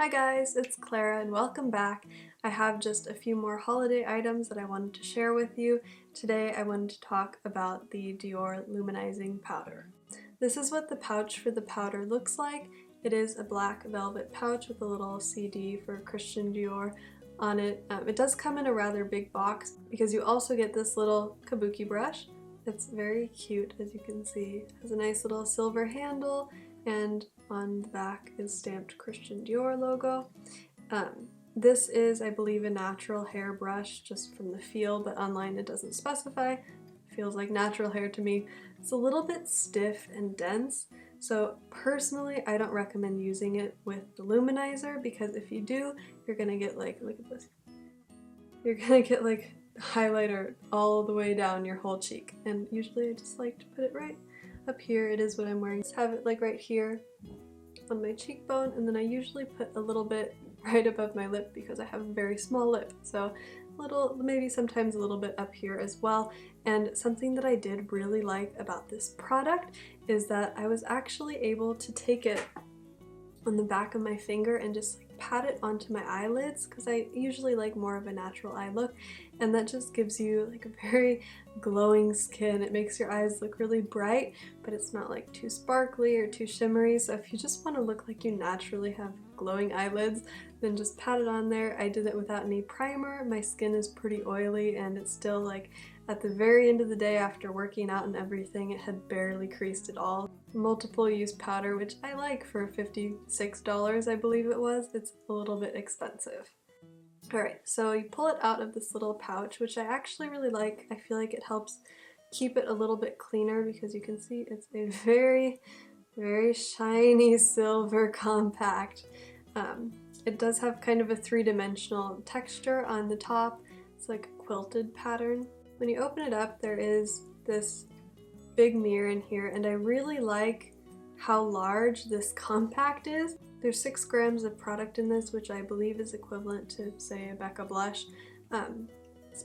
Hi guys, it's Clara and welcome back. I have just a few more holiday items that I wanted to share with you. Today I wanted to talk about the DIOR Luminizing Powder. This is what the pouch for the powder looks like. It is a black velvet pouch with a little CD for Christian Dior on it. It does come in a rather big box because you also get this little kabuki brush. It's very cute, as you can see. It has a nice little silver handle, and on the back is stamped Christian Dior logo. This is, I believe, a natural hair brush just from the feel, but online it doesn't specify. It feels like natural hair to me. It's a little bit stiff and dense, so personally I don't recommend using it with the luminizer, because if you do, you're gonna get like, look at this, you're gonna get like highlighter all the way down your whole cheek, and usually I just like to put it right up here. It is what I'm wearing. Just have it like right here on my cheekbone, and then I usually put a little bit right above my lip because I have a very small lip, so a little, maybe sometimes a little bit up here as well. And something that I did really like about this product is that I was actually able to take it on the back of my finger and just like pat it onto my eyelids, because I usually like more of a natural eye look, and that just gives you like a very glowing skin. It makes your eyes look really bright, but it's not like too sparkly or too shimmery. So if you just want to look like you naturally have glowing eyelids, then just pat it on there. I did it without any primer. My skin is pretty oily, and it's still like at the very end of the day after working out and everything, it had barely creased at all. Multiple use powder, which I like for $56, I believe it was. It's a little bit expensive. Alright, so you pull it out of this little pouch, which I actually really like. I feel like it helps keep it a little bit cleaner because you can see it's a very, very shiny silver compact. It does have kind of a three-dimensional texture on the top. It's like a quilted pattern. When you open it up, there is this big mirror in here, and I really like how large this compact is. There's 6 grams of product in this, which I believe is equivalent to, say, a Becca blush.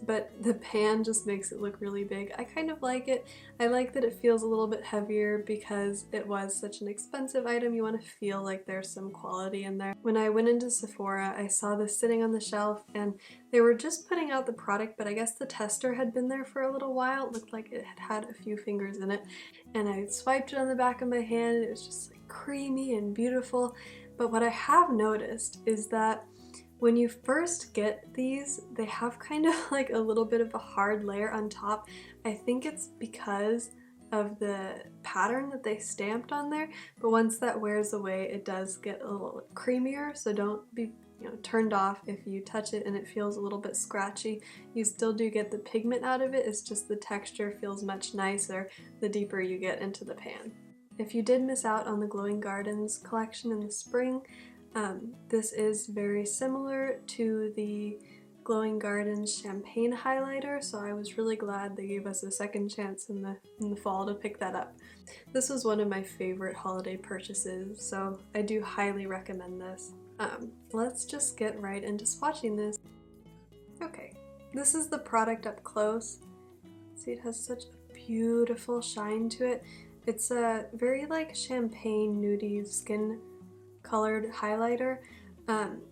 But the pan just makes it look really big. I kind of like it. I like that it feels a little bit heavier because it was such an expensive item. You want to feel like there's some quality in there. When I went into Sephora, I saw this sitting on the shelf, and they were just putting out the product, but I guess the tester had been there for a little while. It looked like it had had a few fingers in it, and I swiped it on the back of my hand, and it was just like creamy and beautiful. But what I have noticed is that when you first get these, they have kind of like a little bit of a hard layer on top. I think it's because of the pattern that they stamped on there, but once that wears away, it does get a little creamier, so don't be turned off if you touch it and it feels a little bit scratchy. You still do get the pigment out of it, it's just the texture feels much nicer the deeper you get into the pan. If you did miss out on the Glowing Gardens collection in the spring, this is very similar to the Glowing Gardens Champagne Highlighter, so I was really glad they gave us a second chance in the fall to pick that up. This was one of my favorite holiday purchases, so I do highly recommend this. Let's just get right into swatching this. Okay, this is the product up close. See, it has such a beautiful shine to it. It's a very like champagne nudie skin colored highlighter.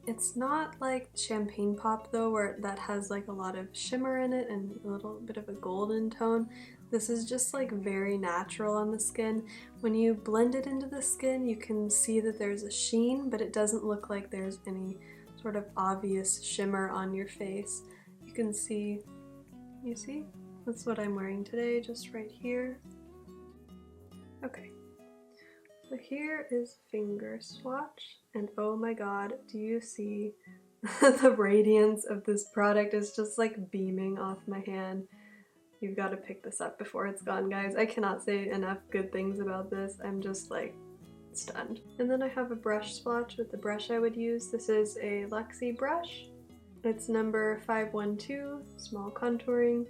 It's not like Champagne Pop though, where that has like a lot of shimmer in it and a little bit of a golden tone. This is just like very natural on the skin. When you blend it into the skin, you can see that there's a sheen, but it doesn't look like there's any sort of obvious shimmer on your face. You can see, you see? That's what I'm wearing today, just right here. Okay. So here is finger swatch, and oh my god, do you see the radiance of this product is just like beaming off my hand. You've got to pick this up before it's gone, guys. I cannot say enough good things about this. I'm just like stunned. And then I have a brush swatch with the brush I would use. This is a Luxie brush. It's number 512, small contouring,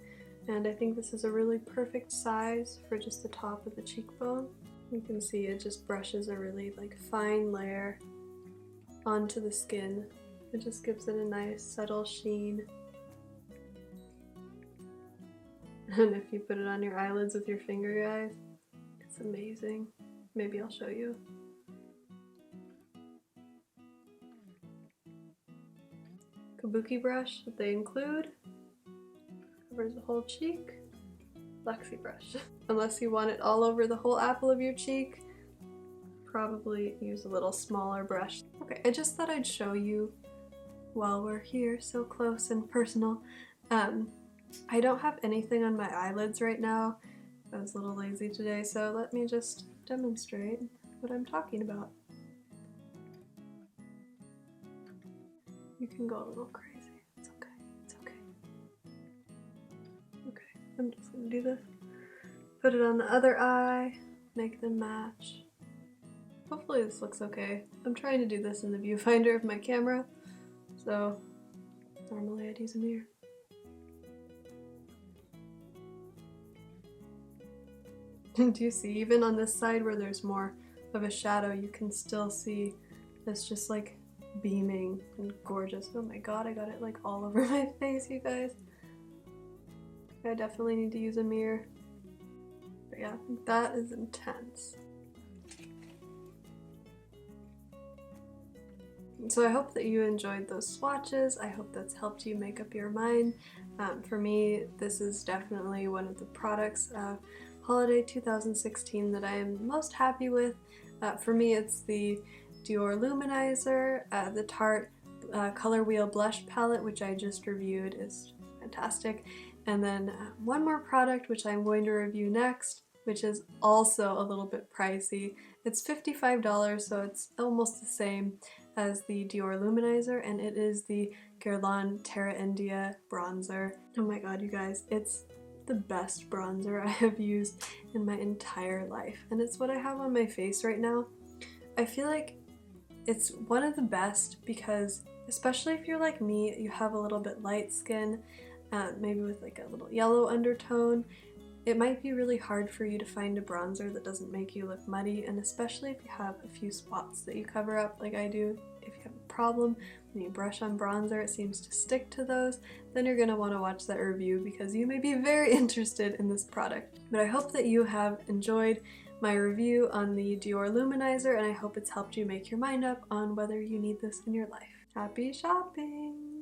and I think this is a really perfect size for just the top of the cheekbone. You can see it just brushes a really like fine layer onto the skin. It just gives it a nice subtle sheen. And if you put it on your eyelids with your finger, guys, it's amazing. Maybe I'll show you. kabuki brush that they include. Covers the whole cheek. Luxie brush. Unless you want it all over the whole apple of your cheek, probably use a little smaller brush. Okay, I just thought I'd show you while we're here so close and personal. I don't have anything on my eyelids right now. I was a little lazy today, so let me just demonstrate what I'm talking about. You can go a little crazy. It's okay. It's okay. Okay, I'm just gonna do this. Put it on the other eye, make them match. Hopefully this looks okay. I'm trying to do this in the viewfinder of my camera, so normally I'd use a mirror. Do you see, even on this side where there's more of a shadow, you can still see it's just like beaming and gorgeous. Oh my god, I got it like all over my face, you guys. I definitely need to use a mirror. But yeah, that is intense. So I hope that you enjoyed those swatches. I hope that's helped you make up your mind. For me, this is definitely one of the products of Holiday 2016 that I am most happy with. For me, it's the DIOR Luminizer, the Tarte Color Wheel Blush Palette, which I just reviewed, is fantastic. And then one more product, which I'm going to review next, which is also a little bit pricey. It's $55, so it's almost the same as the DIOR Luminizer, and it is the Guerlain Terra India bronzer. Oh my god, you guys, it's the best bronzer I have used in my entire life, and it's what I have on my face right now. I feel like it's one of the best because, especially if you're like me, you have a little bit light skin, maybe with like a little yellow undertone, it might be really hard for you to find a bronzer that doesn't make you look muddy, and especially if you have a few spots that you cover up like I do. If you have a problem when you brush on bronzer, it seems to stick to those, then you're going to want to watch that review because you may be very interested in this product. But I hope that you have enjoyed my review on the DIOR Luminizer, and I hope it's helped you make your mind up on whether you need this in your life. Happy shopping!